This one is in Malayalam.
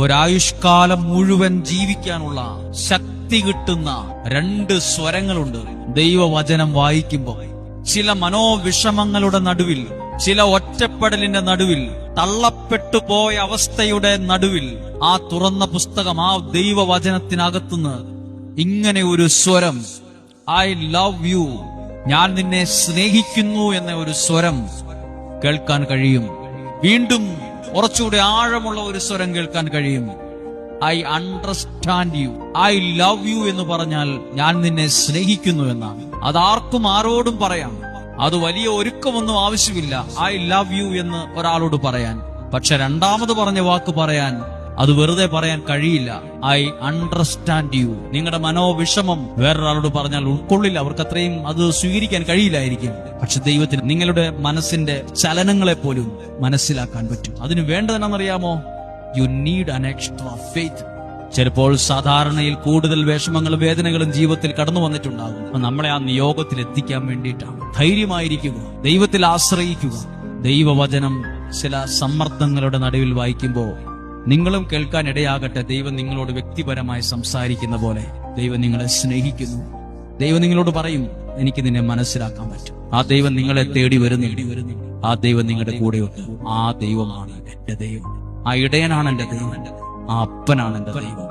ഒരായുഷ്കാലം മുഴുവൻ ജീവിക്കാനുള്ള ശക്തി കിട്ടുന്ന 2 സ്വരങ്ങളുണ്ട് ദൈവവചനം വായിക്കുമ്പോൾ. ചില മനോവിഷമങ്ങളുടെ നടുവിൽ, ചില ഒറ്റപ്പെടലിന്റെ നടുവിൽ, തള്ളപ്പെട്ടു പോയ അവസ്ഥയുടെ നടുവിൽ ആ തുറന്ന പുസ്തകം, ആ ദൈവവചനത്തിനകത്തുനിന്ന് ഇങ്ങനെ ഒരു സ്വരം, ഐ ലവ് യു, ഞാൻ നിന്നെ സ്നേഹിക്കുന്നു എന്ന ഒരു സ്വരം കേൾക്കാൻ കഴിയും. വീണ്ടും കുറച്ചുകൂടെ ആഴമുള്ള ഒരു സ്വരം കേൾക്കാൻ കഴിയും. I understand you, I love you എന്ന് പറഞ്ഞാൽ ഞാൻ നിന്നെ സ്നേഹിക്കുന്നു എന്നാണ്. അതാർക്കും ആരോടും പറയാം. അത് വലിയ ഒരുക്കമൊന്നും ആവശ്യമില്ല ഐ ലവ് യു എന്ന് ഒരാളോട് പറയാൻ. പക്ഷെ രണ്ടാമത് പറഞ്ഞ വാക്ക് പറയാൻ, അത് വെറുതെ പറയാൻ കഴിയില്ല. I understand you. നിങ്ങളുടെ മനോവിഷമം വേറൊരാളോട് പറഞ്ഞാൽ ഉൾക്കൊള്ളില്ല, അവർക്ക് അത്രയും അത് സ്വീകരിക്കാൻ കഴിയില്ലായിരിക്കും. പക്ഷെ ദൈവത്തിന് നിങ്ങളുടെ മനസ്സിന്റെ ചലനങ്ങളെ പോലും മനസ്സിലാക്കാൻ പറ്റും. അതിന് വേണ്ടതെന്നറിയാമോ? യു നീഡ് അൻ എക്സ്ട്രാ ഫെയ്ത്ത്. ചിലപ്പോൾ സാധാരണയിൽ കൂടുതൽ വിഷമങ്ങളും വേദനകളും ജീവിതത്തിൽ കടന്നു വന്നിട്ടുണ്ടാകും. അപ്പൊ നമ്മളെ ആ നിയോഗത്തിൽ എത്തിക്കാൻ വേണ്ടിയിട്ടാണ്. ധൈര്യമായിരിക്കുക, ദൈവത്തിൽ ആശ്രയിക്കുക. ദൈവവചനം ചില സമ്മർദ്ദങ്ങളുടെ നടുവിൽ വായിക്കുമ്പോൾ നിങ്ങളും കേൾക്കാൻ ഇടയാകട്ടെ. ദൈവം നിങ്ങളോട് വ്യക്തിപരമായി സംസാരിക്കുന്ന പോലെ ദൈവം നിങ്ങളെ സ്നേഹിക്കുന്നു. ദൈവം നിങ്ങളോട് പറയും, എനിക്ക് നിന്നെ മനസ്സിലാക്കാൻ പറ്റും. ആ ദൈവം നിങ്ങളെ തേടി വരുന്നു. ആ ദൈവം നിങ്ങളുടെ കൂടെയുണ്ട്. ആ ദൈവമാണ് എന്റെ ദൈവം. ആ ഇടയനാണ് എന്റെ ദൈവം. ആ അപ്പനാണ് എന്റെ ദൈവം.